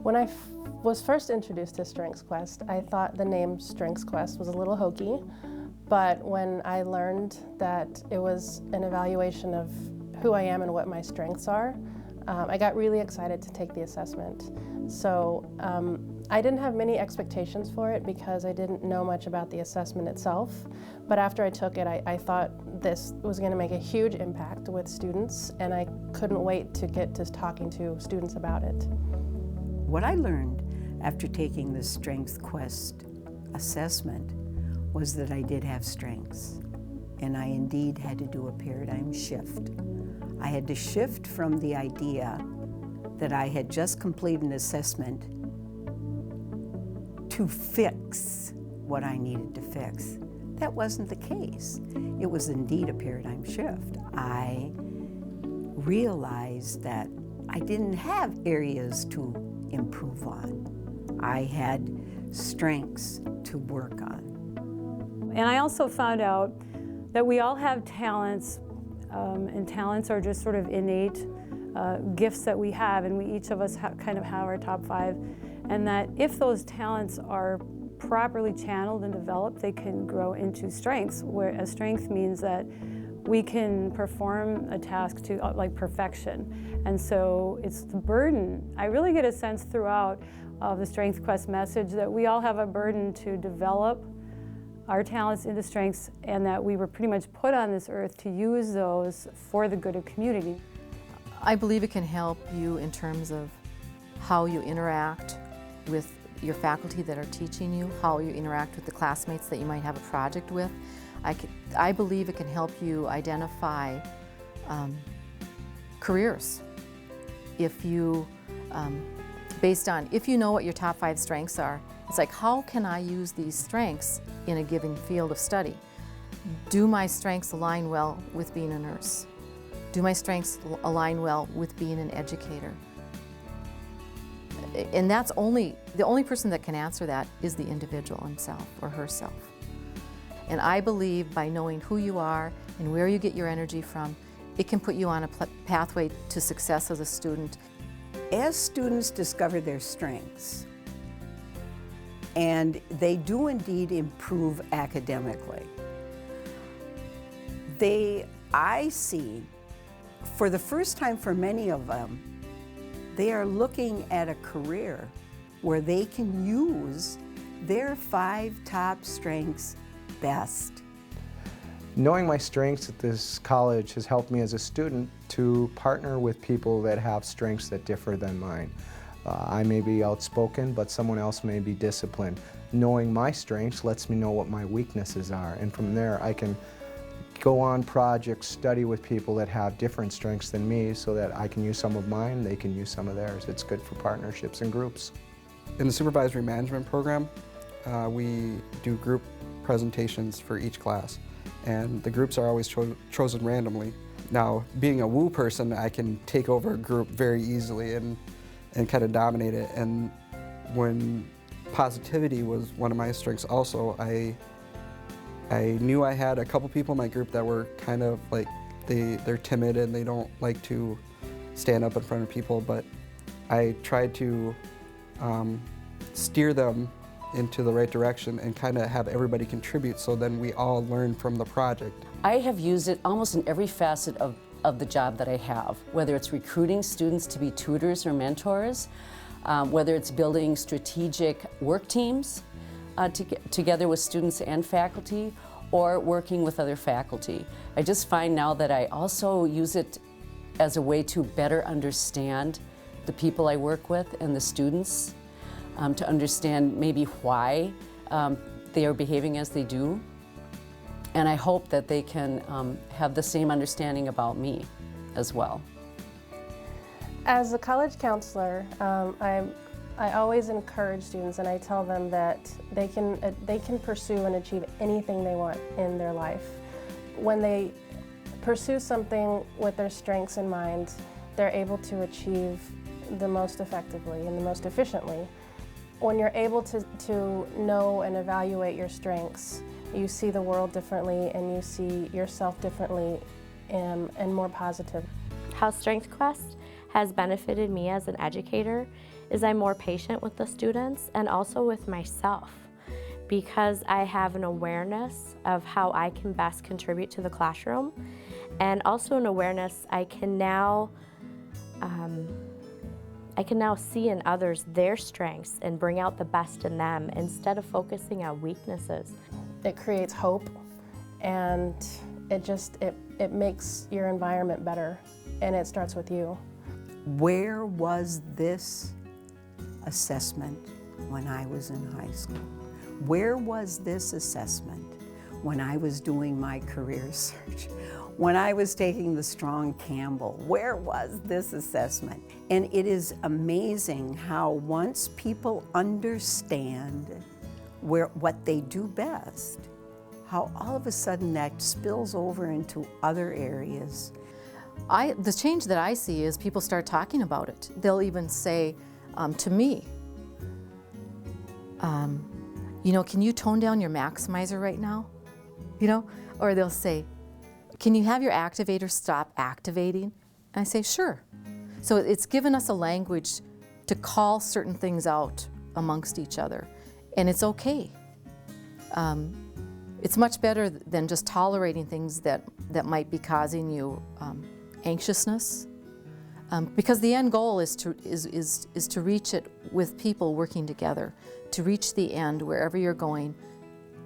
When I was first introduced to StrengthsQuest, I thought the name StrengthsQuest was a little hokey, but when I learned that it was an evaluation of who I am and what my strengths are, I got really excited to take the assessment. So I didn't have many expectations for it because I didn't know much about the assessment itself, but after I took it, I thought this was going to make a huge impact with students, and I couldn't wait to get to talking to students about it. What I learned after taking the StrengthsQuest assessment was that I did have strengths, and I indeed had to do a paradigm shift. I had to shift from the idea that I had just completed an assessment to fix what I needed to fix. That wasn't the case. It was indeed a paradigm shift. I realized that I didn't have areas to improve on. I had strengths to work on. And I also found out that we all have talents, and talents are just sort of innate gifts that we have, and we each of us kind of have our top 5, and that if those talents are properly channeled and developed, they can grow into strengths, where a strength means that we can perform a task to like perfection. And so it's the burden. I really get a sense throughout of the StrengthsQuest message that we all have a burden to develop our talents into strengths, and that we were pretty much put on this earth to use those for the good of community. I believe it can help you in terms of how you interact with your faculty that are teaching you, how you interact with the classmates that you might have a project with. I believe it can help you identify careers. If you, if you know what your top 5 strengths are, it's like, how can I use these strengths in a given field of study? Do my strengths align well with being a nurse? Do my strengths align well with being an educator? And that's the only person that can answer that is the individual himself or herself. And I believe by knowing who you are and where you get your energy from, it can put you on a pathway to success as a student. As students discover their strengths, and they do indeed improve academically, I see, for the first time for many of them, they are looking at a career where they can use their 5 top strengths best. Knowing my strengths at this college has helped me as a student to partner with people that have strengths that differ than mine. I may be outspoken, but someone else may be disciplined. Knowing my strengths lets me know what my weaknesses are, and from there I can go on projects, study with people that have different strengths than me so that I can use some of mine, they can use some of theirs. It's good for partnerships and groups. In the supervisory management program, we do group presentations for each class, and the groups are always chosen randomly. Now, being a woo person, I can take over a group very easily and kind of dominate it. And when positivity was one of my strengths also, I knew I had a couple people in my group that were kind of like, they're timid and they don't like to stand up in front of people, but I tried to steer them into the right direction and kind of have everybody contribute, so then we all learn from the project. I have used it almost in every facet of the job that I have, whether it's recruiting students to be tutors or mentors, whether it's building strategic work teams together with students and faculty, or working with other faculty. I just find now that I also use it as a way to better understand the people I work with and the students, to understand maybe why they are behaving as they do. And I hope that they can have the same understanding about me as well. As a college counselor, I always encourage students, and I tell them that they can pursue and achieve anything they want in their life. When they pursue something with their strengths in mind, they're able to achieve the most effectively and the most efficiently. When you're able to know and evaluate your strengths, you see the world differently and you see yourself differently and more positive. How StrengthsQuest has benefited me as an educator is I'm more patient with the students and also with myself, because I have an awareness of how I can best contribute to the classroom, and also an awareness I can now see in others their strengths and bring out the best in them instead of focusing on weaknesses. It creates hope, and it makes your environment better, and it starts with you. Where was this assessment when I was in high school? Where was this assessment when I was doing my career search? When I was taking the Strong Campbell, where was this assessment? And it is amazing how once people understand what they do best, how all of a sudden that spills over into other areas. The change that I see is people start talking about it. They'll even say to me, you know, can you tone down your maximizer right now? You know, or they'll say, can you have your activator stop activating? And I say, sure. So it's given us a language to call certain things out amongst each other, and it's okay. It's much better than just tolerating things that might be causing you anxiousness, because the end goal is to reach it with people working together, to reach the end wherever you're going.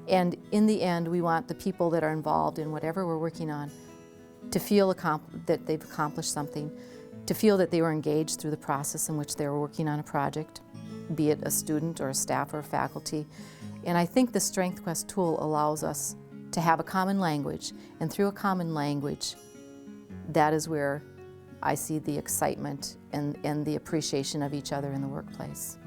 And in the end, we want the people that are involved in whatever we're working on to feel that they've accomplished something, to feel that they were engaged through the process in which they were working on a project, be it a student or a staff or a faculty. And I think the StrengthsQuest tool allows us to have a common language, and through a common language, that is where I see the excitement and the appreciation of each other in the workplace.